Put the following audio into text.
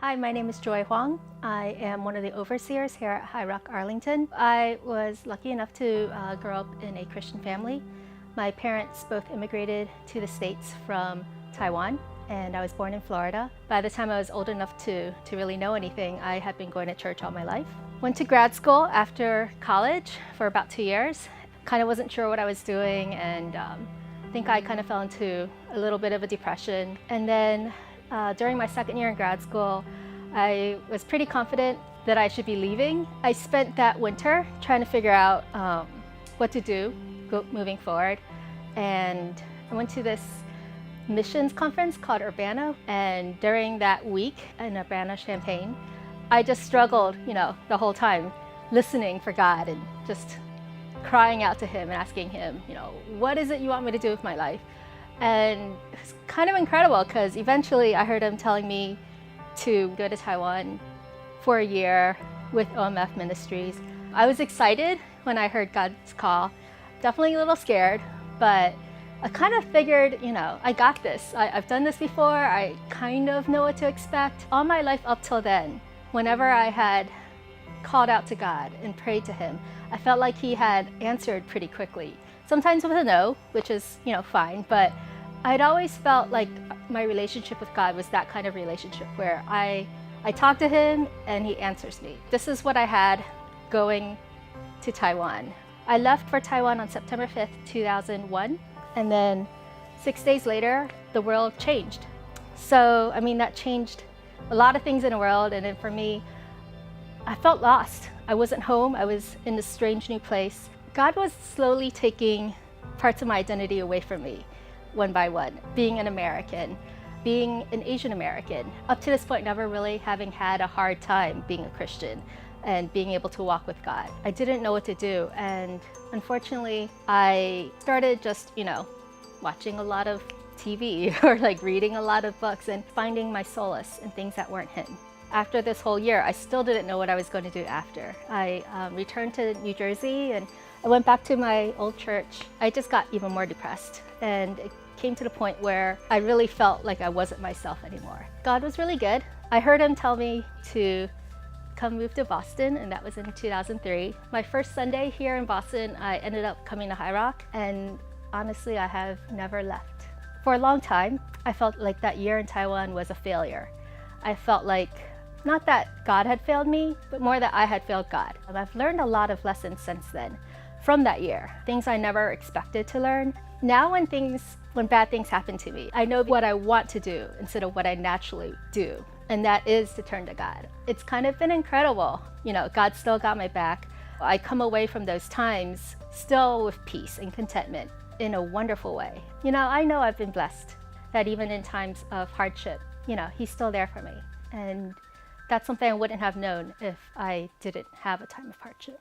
Hi, my name is Joy Huang. I am one of the overseers here at High Rock, Arlington. I was lucky enough to grow up in a Christian family. My parents both immigrated to the States from Taiwan, and I was born in Florida. By the time I was old enough to really know anything, I had been going to church all my life. Went to grad school after college for about 2 years. Kind of wasn't sure what I was doing, and I think I kind of fell into a little bit of a depression. And then during my second year in grad school, I was pretty confident that I should be leaving. I spent that winter trying to figure out what to do moving forward. And I went to this missions conference called Urbana. And during that week in Urbana, Champaign, I just struggled, the whole time, listening for God and just crying out to Him and asking Him, what is it you want me to do with my life? And it's kind of incredible because eventually I heard Him telling me to go to Taiwan for a year with OMF Ministries. I was excited when I heard God's call, definitely a little scared, but I kind of figured, I got this. I've done this before, I kind of know what to expect. All my life up till then, whenever I had called out to God and prayed to Him, I felt like He had answered pretty quickly. Sometimes with a no, which is, fine, but I'd always felt like my relationship with God was that kind of relationship where I talk to Him and He answers me. This is what I had going to Taiwan. I left for Taiwan on September 5th, 2001, and then 6 days later, the world changed. So, that changed a lot of things in the world, and then for me, I felt lost. I wasn't home, I was in this strange new place. God was slowly taking parts of my identity away from me, one by one. Being an American, being an Asian American, up to this point never really having had a hard time being a Christian and being able to walk with God. I didn't know what to do, and unfortunately I started just, watching a lot of TV or reading a lot of books and finding my solace in things that weren't Him. After this whole year, I still didn't know what I was going to do after. I returned to New Jersey and I went back to my old church. I just got even more depressed, and it came to the point where I really felt like I wasn't myself anymore. God was really good. I heard Him tell me to come move to Boston, and that was in 2003. My first Sunday here in Boston, I ended up coming to High Rock, and honestly, I have never left. For a long time, I felt like that year in Taiwan was a failure. I felt like, not that God had failed me, but more that I had failed God. And I've learned a lot of lessons since then from that year, things I never expected to learn. Now when bad things happen to me, I know what I want to do instead of what I naturally do, and that is to turn to God. It's kind of been incredible. God still got my back. I come away from those times still with peace and contentment in a wonderful way. I know I've been blessed that even in times of hardship, He's still there for me. And that's something I wouldn't have known if I didn't have a time of hardship.